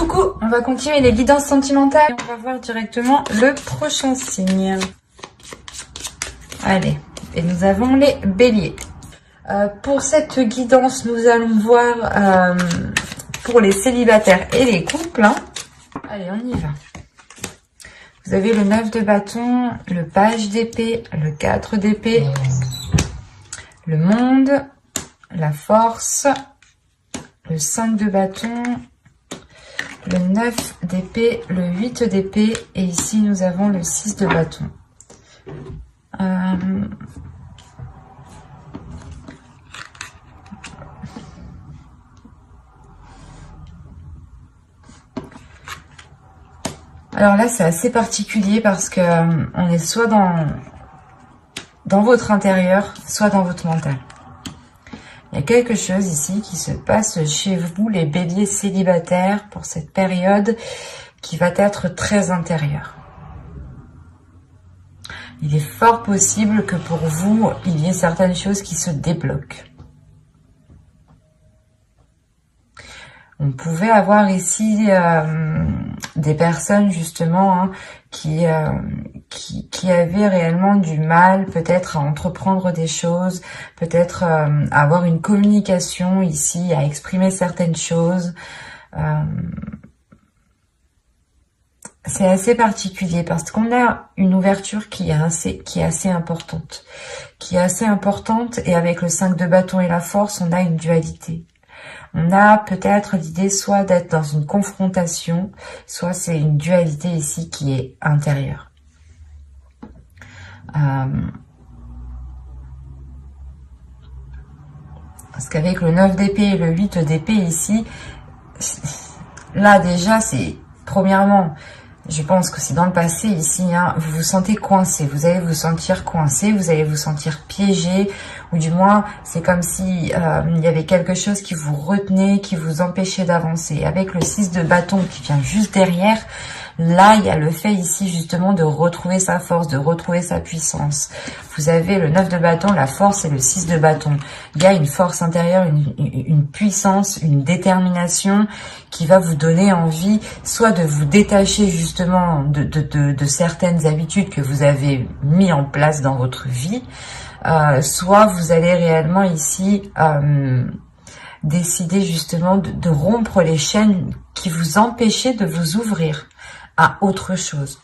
coup, on va continuer les guidances sentimentales. On va voir directement le prochain signe. Allez, et nous avons les béliers. Pour cette guidance, nous allons voir pour les célibataires et les couples. Hein. Allez, on y va. Vous avez le 9 de bâton, le page d'épée, le 4 d'épée, le monde, la force, le 5 de bâton, le 9 d'épée, le 8 d'épée et ici nous avons le 6 de bâton. Alors là, c'est assez particulier parce que on est soit dans votre intérieur, soit dans votre mental. Il y a quelque chose ici qui se passe chez vous, les béliers célibataires, pour cette période qui va être très intérieure. Il est fort possible que pour vous, il y ait certaines choses qui se débloquent. On pouvait avoir ici des personnes justement hein, qui avaient réellement du mal peut-être à entreprendre des choses, peut-être avoir une communication ici, à exprimer certaines choses. C'est assez particulier parce qu'on a une ouverture qui est assez importante. Et avec le 5 de bâton et la force, on a une dualité. On a peut-être l'idée soit d'être dans une confrontation, soit c'est une dualité ici qui est intérieure. Parce qu'avec le 9 d'épée et le 8 d'épée ici, là déjà c'est, premièrement, je pense que c'est dans le passé ici, hein, vous vous sentez coincé, vous allez vous sentir coincé, vous allez vous sentir piégé, ou du moins c'est comme si il y avait quelque chose qui vous retenait, qui vous empêchait d'avancer. Avec le 6 de bâton qui vient juste derrière, là il y a le fait ici justement de retrouver sa force, de retrouver sa puissance. Vous avez le 9 de bâton, la force et le 6 de bâton. Il y a une force intérieure, une puissance, une détermination qui va vous donner envie soit de vous détacher justement de certaines habitudes que vous avez mis en place dans votre vie, soit vous allez réellement ici décider justement de rompre les chaînes qui vous empêchaient de vous ouvrir à autre chose.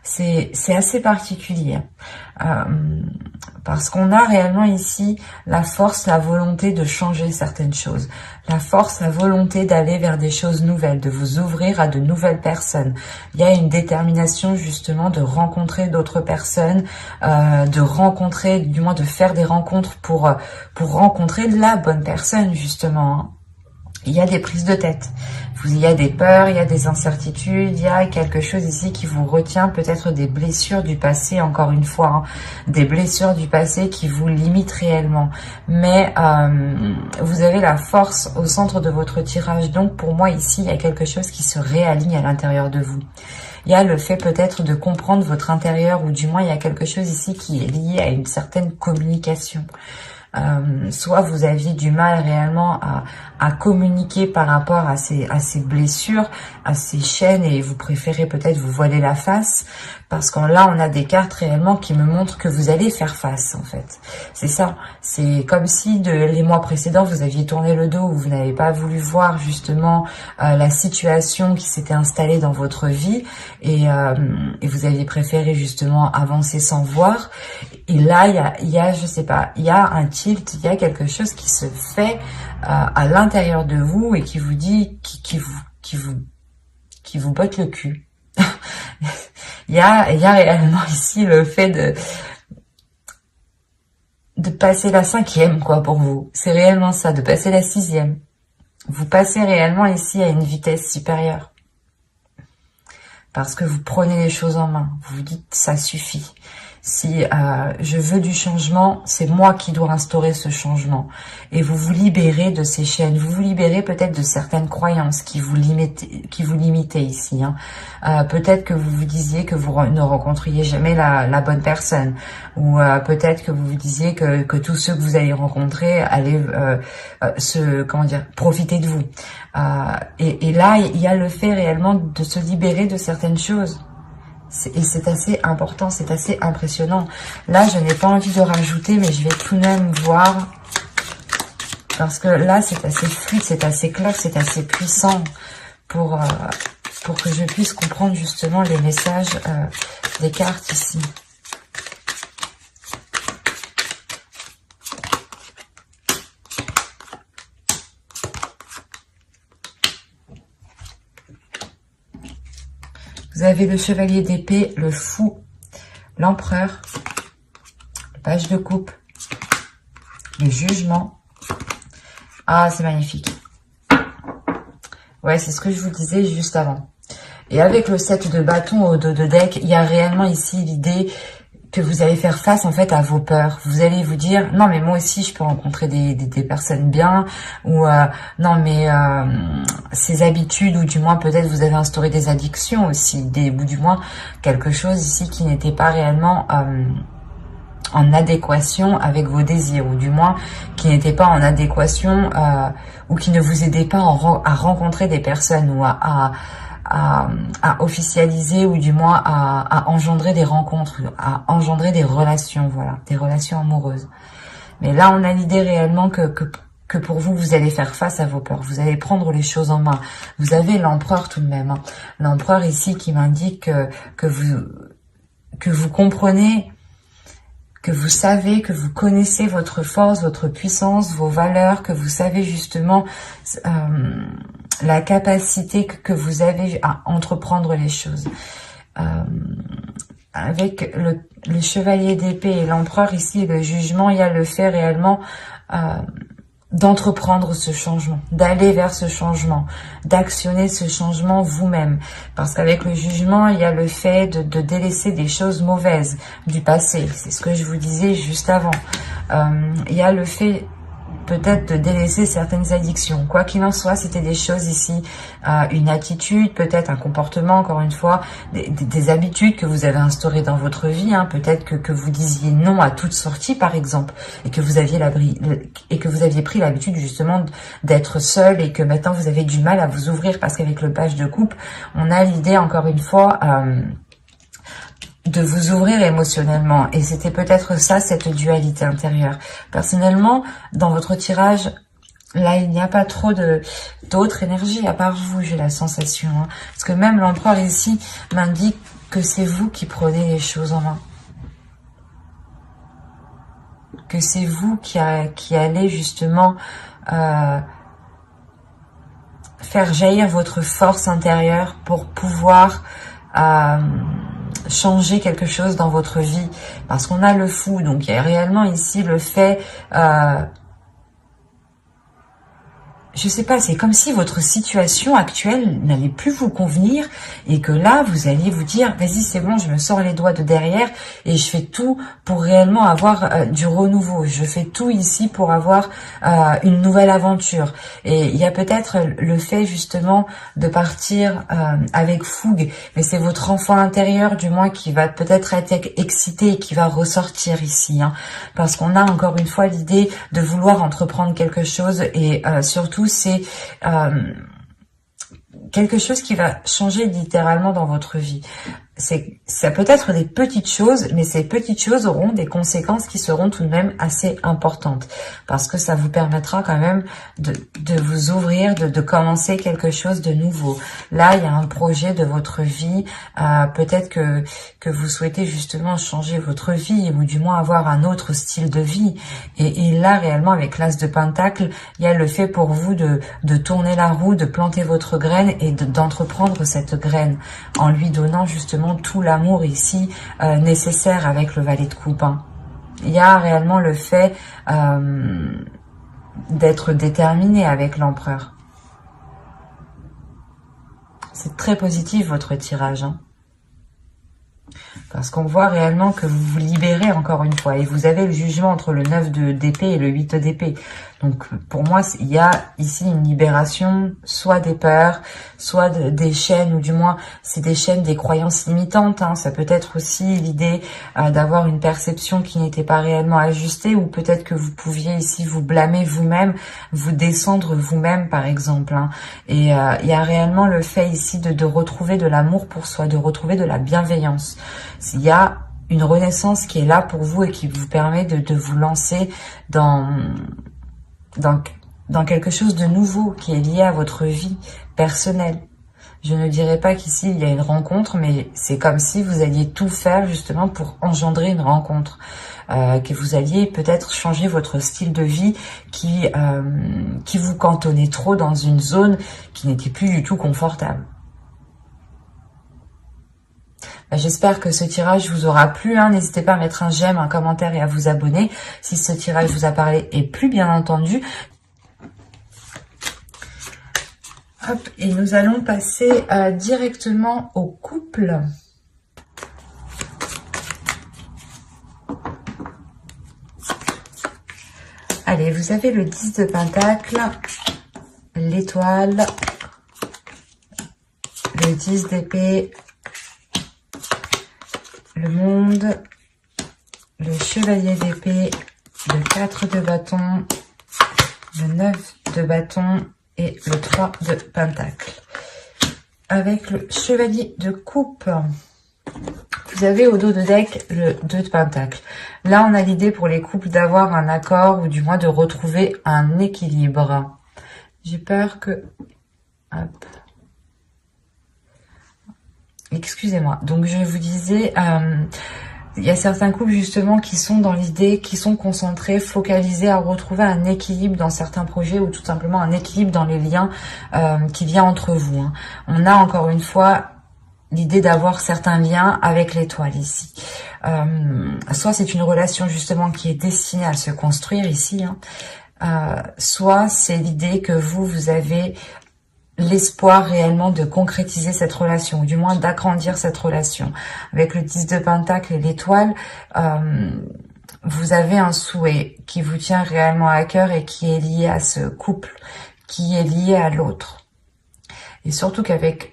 C'est assez particulier parce qu'on a réellement ici la force, la volonté de changer certaines choses, la force, la volonté d'aller vers des choses nouvelles, de vous ouvrir à de nouvelles personnes. Il y a une détermination justement de rencontrer d'autres personnes, de rencontrer, du moins de faire des rencontres pour rencontrer la bonne personne justement. Hein. Il y a des prises de tête. Il y a des peurs, il y a des incertitudes, il y a quelque chose ici qui vous retient, peut-être des blessures du passé, encore une fois, hein, des blessures du passé qui vous limitent réellement. Mais vous avez la force au centre de votre tirage, donc pour moi ici, il y a quelque chose qui se réaligne à l'intérieur de vous. Il y a le fait peut-être de comprendre votre intérieur, ou du moins il y a quelque chose ici qui est lié à une certaine communication. Soit vous aviez du mal réellement à communiquer par rapport à ces blessures, à ces chaînes, et vous préférez peut-être vous voiler la face, parce que là on a des cartes réellement qui me montrent que vous allez faire face en fait. C'est ça, c'est comme si les mois précédents vous aviez tourné le dos, ou vous n'avez pas voulu voir justement la situation qui s'était installée dans votre vie, et vous aviez préféré justement avancer sans voir. Et là il y a je sais pas, il y a un tilt, il y a quelque chose qui se fait à l'intérieur de vous et qui vous dit, qui vous botte le cul. il y a réellement ici le fait de passer la 5e quoi pour vous. C'est réellement ça, de passer la 6e. Vous passez réellement ici à une vitesse supérieure. Parce que vous prenez les choses en main. Vous vous dites ça suffit. Si je veux du changement, c'est moi qui dois instaurer ce changement. Et vous vous libérez de ces chaînes, vous vous libérez peut-être de certaines croyances qui vous limitaient ici. Hein. Peut-être que vous vous disiez que vous ne rencontriez jamais la bonne personne. Ou peut-être que vous vous disiez que tous ceux que vous allez rencontrer allaient profiter de vous. Et là, il y a le fait réellement de se libérer de certaines choses. Et c'est assez important, c'est assez impressionnant. Là, je n'ai pas envie de rajouter, mais je vais tout de même voir. Parce que là, c'est assez fluide, c'est assez clair, c'est assez puissant pour que je puisse comprendre justement les messages des cartes ici. Vous avez le chevalier d'épée, le fou, l'empereur, le page de coupe, le jugement. Ah, c'est magnifique. Ouais, c'est ce que je vous disais juste avant. Et avec le 7 de bâton au dos de deck, il y a réellement ici l'idée que vous allez faire face en fait à vos peurs. Vous allez vous dire non mais moi aussi je peux rencontrer des personnes bien, ou non mais ces habitudes, ou du moins peut-être vous avez instauré des addictions aussi, ou du moins quelque chose ici qui n'était pas réellement en adéquation avec vos désirs, ou du moins qui n'était pas en adéquation ou qui ne vous aidait pas à rencontrer des personnes, ou à officialiser, ou du moins à engendrer des rencontres, à engendrer des relations, voilà, des relations amoureuses. Mais là, on a l'idée réellement que pour vous, vous allez faire face à vos peurs, vous allez prendre les choses en main. Vous avez l'empereur tout de même, hein. L'empereur ici qui m'indique que vous comprenez, que vous savez, que vous connaissez votre force, votre puissance, vos valeurs, que vous savez justement la capacité que vous avez à entreprendre les choses. Avec le chevalier d'épée et l'empereur ici, le jugement, il y a le fait réellement d'entreprendre ce changement, d'aller vers ce changement, d'actionner ce changement vous-même. Parce qu'avec le jugement, il y a le fait de délaisser des choses mauvaises du passé. C'est ce que je vous disais juste avant. Il y a le fait peut-être de délaisser certaines addictions. Quoi qu'il en soit, c'était des choses ici, une attitude, peut-être un comportement, encore une fois, des habitudes que vous avez instaurées dans votre vie. Hein. Peut-être que vous disiez non à toute sortie, par exemple, et que vous aviez pris l'habitude justement d'être seul, et que maintenant vous avez du mal à vous ouvrir, parce qu'avec le page de coupe, on a l'idée, encore une fois, de vous ouvrir émotionnellement. Et c'était peut-être ça, cette dualité intérieure. Personnellement, dans votre tirage, là, il n'y a pas trop d'autres énergies à part vous, j'ai la sensation. Hein. Parce que même l'empereur ici m'indique que c'est vous qui prenez les choses en main. Que c'est vous qui allez justement faire jaillir votre force intérieure pour pouvoir changer quelque chose dans votre vie, parce qu'on a le fou, donc il y a réellement ici le fait je sais pas, c'est comme si votre situation actuelle n'allait plus vous convenir, et que là, vous alliez vous dire, vas-y, c'est bon, je me sors les doigts de derrière et je fais tout pour réellement avoir du renouveau. Je fais tout ici pour avoir une nouvelle aventure. Et il y a peut-être le fait justement de partir avec fougue, mais c'est votre enfant intérieur, du moins, qui va peut-être être excité et qui va ressortir ici. Hein, parce qu'on a encore une fois l'idée de vouloir entreprendre quelque chose, et surtout, c'est quelque chose qui va changer littéralement dans votre vie. Ça peut être des petites choses, mais ces petites choses auront des conséquences qui seront tout de même assez importantes, parce que ça vous permettra quand même de vous ouvrir, de commencer quelque chose de nouveau. Là, il y a un projet de votre vie, peut-être que vous souhaitez justement changer votre vie, ou du moins avoir un autre style de vie. Et là, réellement, avec l'As de Pentacle, il y a le fait pour vous de tourner la roue, de planter votre graine et d'entreprendre cette graine, en lui donnant justement tout l'amour ici nécessaire avec le valet de coupe. Hein. Il y a réellement le fait d'être déterminé avec l'empereur. C'est très positif votre tirage. Hein. Parce qu'on voit réellement que vous vous libérez encore une fois. Et vous avez le jugement entre le 9 d'épée et le 8 d'épée. Donc pour moi, il y a ici une libération, soit des peurs, soit des chaînes, ou du moins c'est des chaînes, des croyances limitantes. Hein. Ça peut être aussi l'idée d'avoir une perception qui n'était pas réellement ajustée, ou peut-être que vous pouviez ici vous blâmer vous-même, vous descendre vous-même par exemple. Hein. Et il y a réellement le fait ici de retrouver de l'amour pour soi, de retrouver de la bienveillance. Il y a une renaissance qui est là pour vous et qui vous permet de vous lancer dans quelque chose de nouveau qui est lié à votre vie personnelle. Je ne dirais pas qu'ici il y a une rencontre, mais c'est comme si vous alliez tout faire justement pour engendrer une rencontre. Que vous alliez peut-être changer votre style de vie qui vous cantonnait trop dans une zone qui n'était plus du tout confortable. J'espère que ce tirage vous aura plu. Hein. N'hésitez pas à mettre un j'aime, un commentaire et à vous abonner si ce tirage vous a parlé et plu, bien entendu. Hop, et nous allons passer directement au couple. Allez, vous avez le 10 de Pentacle, l'étoile, le 10 d'épée, le monde, le chevalier d'épée, le 4 de bâton, le 9 de bâton et le 3 de pentacle. Avec le chevalier de coupe, vous avez au dos de deck le 2 de pentacle. Là, on a l'idée pour les couples d'avoir un accord, ou du moins de retrouver un équilibre. J'ai peur que... Hop. Excusez-moi. Donc, je vous disais... il y a certains couples justement qui sont dans l'idée, qui sont concentrés, focalisés à retrouver un équilibre dans certains projets, ou tout simplement un équilibre dans les liens qui vient entre vous. Hein. On a encore une fois l'idée d'avoir certains liens avec l'étoile ici. Soit c'est une relation justement qui est destinée à se construire ici, hein. Soit c'est l'idée que vous avez l'espoir réellement de concrétiser cette relation, ou du moins d'agrandir cette relation. Avec le 10 de Pentacle et l'étoile, vous avez un souhait qui vous tient réellement à cœur et qui est lié à ce couple, qui est lié à l'autre. Et surtout qu'avec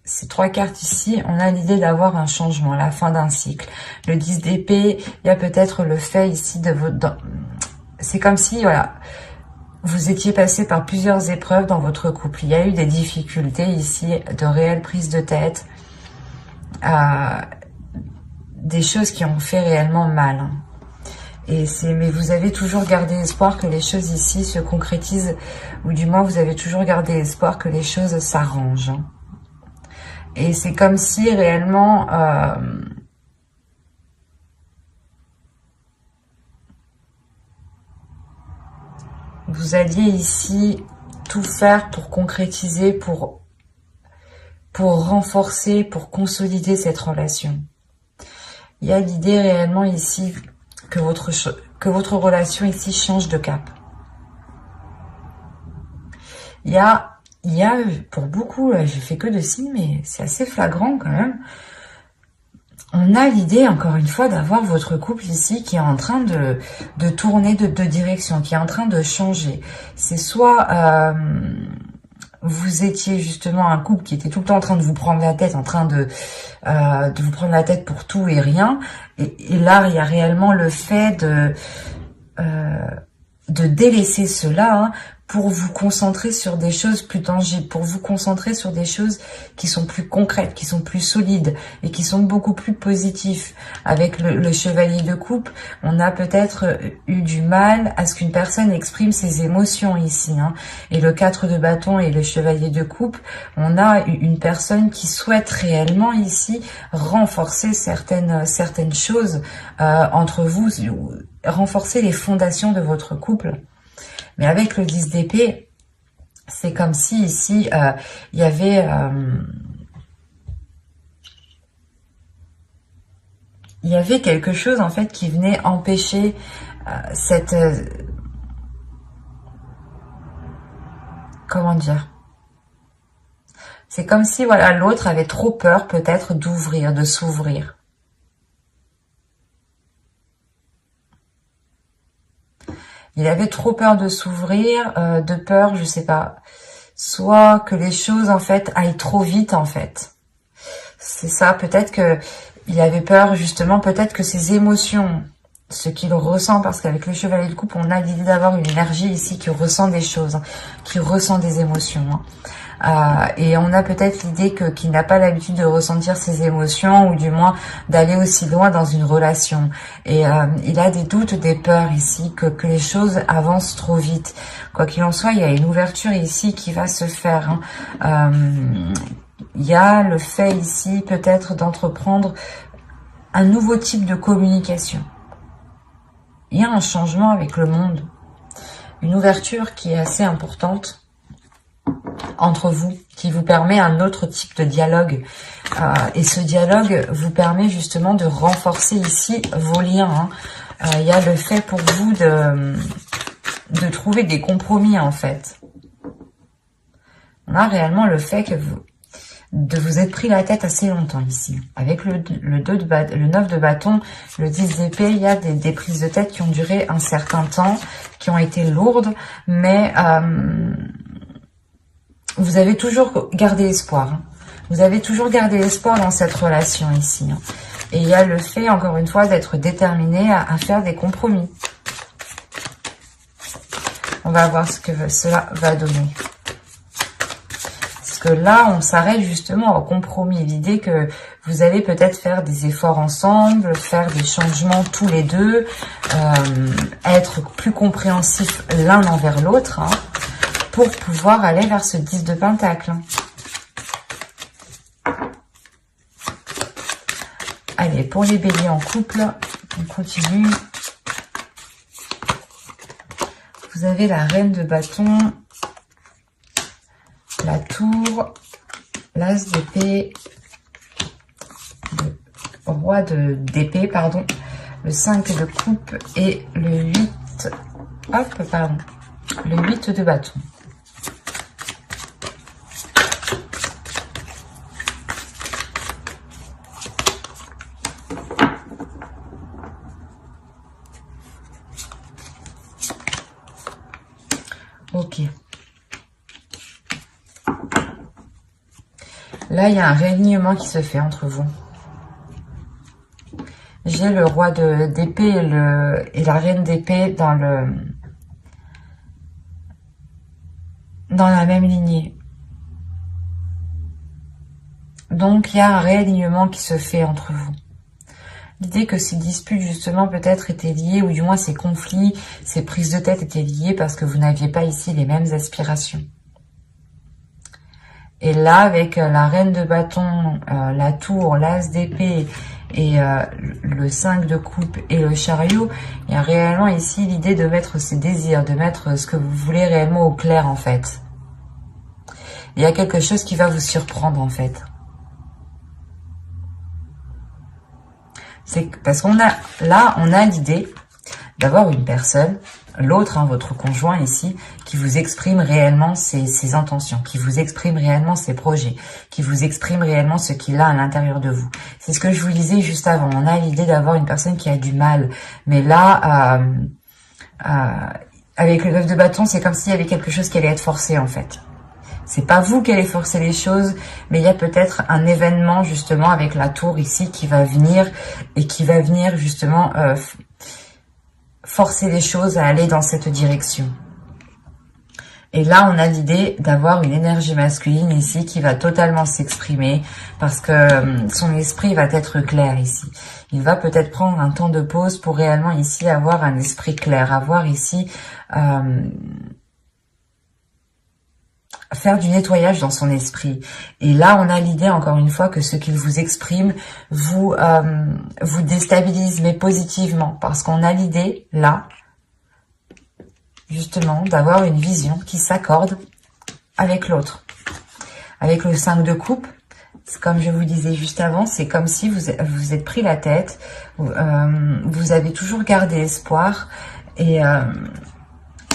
ces 3 cartes ici, on a l'idée d'avoir un changement, la fin d'un cycle. Le 10 d'épée, il y a peut-être le fait ici de votre... C'est comme si, voilà... Vous étiez passé par plusieurs épreuves dans votre couple. Il y a eu des difficultés ici, de réelles prises de tête, des choses qui ont fait réellement mal. Hein. Mais vous avez toujours gardé espoir que les choses ici se concrétisent, ou du moins vous avez toujours gardé espoir que les choses s'arrangent. Hein. Et c'est comme si réellement... vous alliez ici tout faire pour concrétiser, pour renforcer, pour consolider cette relation. Il y a l'idée réellement ici que votre relation ici change de cap. Il y a pour beaucoup, j'ai fait que de signes, mais c'est assez flagrant quand même. On a l'idée, encore une fois, d'avoir votre couple ici qui est en train de tourner de direction, qui est en train de changer. C'est soit vous étiez justement un couple qui était tout le temps en train de vous prendre la tête, en train de vous prendre la tête pour tout et rien. Et là, il y a réellement le fait de délaisser cela, hein, pour vous concentrer sur des choses plus tangibles, pour vous concentrer sur des choses qui sont plus concrètes, qui sont plus solides et qui sont beaucoup plus positifs. Avec le chevalier de coupe, on a peut-être eu du mal à ce qu'une personne exprime ses émotions ici. Hein. Et le 4 de bâton et le chevalier de coupe, on a une personne qui souhaite réellement ici renforcer certaines choses entre vous, renforcer les fondations de votre couple. Mais avec le 10 d'épée, c'est comme si ici, il y avait... il y avait quelque chose en fait qui venait empêcher cette... comment dire? C'est comme si voilà l'autre avait trop peur peut-être d'ouvrir, de s'ouvrir. Il avait trop peur de s'ouvrir, de peur, je sais pas, soit que les choses en fait aillent trop vite en fait. C'est ça, peut-être que il avait peur justement, peut-être que ses émotions, ce qu'il ressent, parce qu'avec le chevalier de coupe, on a l'idée d'avoir une énergie ici qui ressent des choses, qui ressent des émotions. Et on a peut-être l'idée qu'il n'a pas l'habitude de ressentir ses émotions, ou du moins d'aller aussi loin dans une relation. Et il a des doutes, des peurs ici, que les choses avancent trop vite. Quoi qu'il en soit, il y a une ouverture ici qui va se faire. Il y a le fait ici peut-être d'entreprendre un nouveau type de communication. Il y a un changement avec le monde, une ouverture qui est assez importante entre vous, qui vous permet un autre type de dialogue. Et ce dialogue vous permet justement de renforcer ici vos liens. Il y a le fait pour vous de trouver des compromis en fait. On a réellement le fait que vous êtes pris la tête assez longtemps ici. Avec le 9 de bâton, le 10 d'épée, il y a des prises de tête qui ont duré un certain temps, qui ont été lourdes, mais vous avez toujours gardé espoir. Vous avez toujours gardé espoir dans cette relation ici. Et il y a le fait, encore une fois, d'être déterminé à faire des compromis. On va voir ce que cela va donner. Que là, on s'arrête justement au compromis. L'idée que vous allez peut-être faire des efforts ensemble, faire des changements tous les deux, être plus compréhensifs l'un envers l'autre, pour pouvoir aller vers ce 10 de pentacle. Allez, pour les béliers en couple, on continue. Vous avez la reine de bâton, la tour, l'as d'épée, le roi d'épée, pardon, le 5 de coupe et le 8, le 8 de bâton. Ok. Là, il y a un réalignement qui se fait entre vous. J'ai le roi d'épée et la reine d'épée dans la même lignée. Donc, il y a un réalignement qui se fait entre vous. L'idée que ces disputes, justement, peut-être étaient liées, ou du moins ces conflits, ces prises de tête étaient liées parce que vous n'aviez pas ici les mêmes aspirations. Et là, avec la reine de bâton, la tour, l'as d'épée et le 5 de coupe et le chariot, il y a réellement ici l'idée de mettre ses désirs, de mettre ce que vous voulez réellement au clair en fait. Il y a quelque chose qui va vous surprendre en fait. C'est parce qu'on a là, on a l'idée d'avoir une personne, l'autre, votre conjoint ici, qui vous exprime réellement ses intentions, qui vous exprime réellement ses projets, qui vous exprime réellement ce qu'il a à l'intérieur de vous. C'est ce que je vous disais juste avant. On a l'idée d'avoir une personne qui a du mal. Mais là, avec le 9 de bâton, c'est comme s'il y avait quelque chose qui allait être forcé en fait. C'est pas vous qui allez forcer les choses, mais il y a peut-être un événement justement avec la tour ici qui va venir et qui va venir justement forcer les choses à aller dans cette direction. Et là, on a l'idée d'avoir une énergie masculine ici qui va totalement s'exprimer parce que son esprit va être clair ici. Il va peut-être prendre un temps de pause pour réellement ici avoir un esprit clair, avoir ici faire du nettoyage dans son esprit. Et là, on a l'idée, encore une fois, que ce qu'il vous exprime vous déstabilise, mais positivement. Parce qu'on a l'idée, là, justement, d'avoir une vision qui s'accorde avec l'autre. Avec le 5 de coupe, comme je vous disais juste avant, c'est comme si vous êtes pris la tête, vous avez toujours gardé espoir,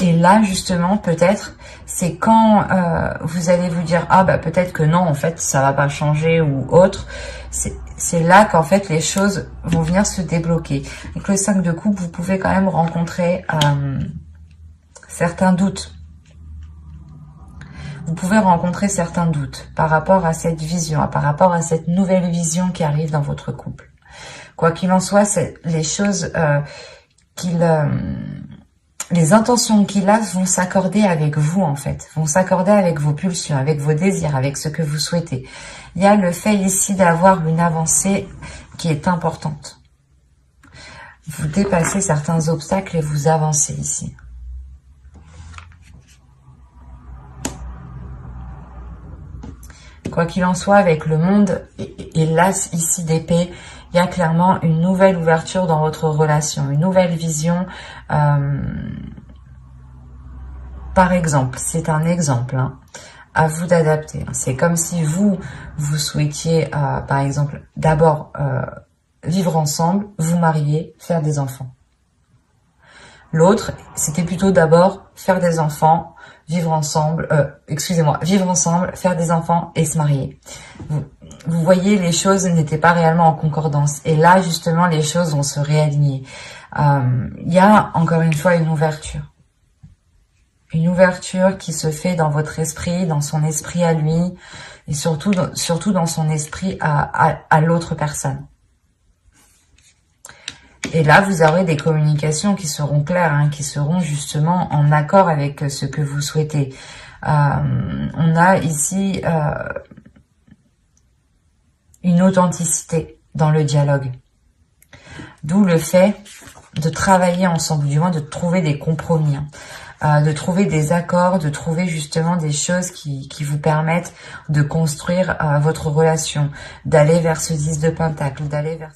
et là, justement, peut-être, c'est quand vous allez vous dire « Ah, bah peut-être que non, en fait, ça va pas changer » ou autre. C'est là qu'en fait, les choses vont venir se débloquer. Avec le 5 de coupe, vous pouvez quand même rencontrer certains doutes. Vous pouvez rencontrer certains doutes par rapport à cette vision, par rapport à cette nouvelle vision qui arrive dans votre couple. Quoi qu'il en soit, les choses les intentions qu'il a vont s'accorder avec vous en fait, vont s'accorder avec vos pulsions, avec vos désirs, avec ce que vous souhaitez. Il y a le fait ici d'avoir une avancée qui est importante. Vous dépassez certains obstacles et vous avancez ici. Quoi qu'il en soit, avec le monde et l'as ici d'épée, il y a clairement une nouvelle ouverture dans votre relation, une nouvelle vision. Par exemple, c'est un exemple, hein, à vous d'adapter. C'est comme si vous souhaitiez, par exemple, d'abord vivre ensemble, vous marier, faire des enfants. L'autre, c'était plutôt d'abord faire des enfants, vivre ensemble, vivre ensemble, faire des enfants et se marier. Vous voyez, les choses n'étaient pas réellement en concordance. Et là, justement, les choses vont se réaligner. Il y a, encore une fois, une ouverture. Une ouverture qui se fait dans votre esprit, dans son esprit à lui, et surtout dans son esprit à l'autre personne. Et là, vous aurez des communications qui seront claires, hein, qui seront justement en accord avec ce que vous souhaitez. On a ici une authenticité dans le dialogue. D'où le fait de travailler ensemble, du moins de trouver des compromis, hein, de trouver des accords, de trouver justement des choses qui vous permettent de construire votre relation, d'aller vers ce 10 de Pentacle, d'aller vers...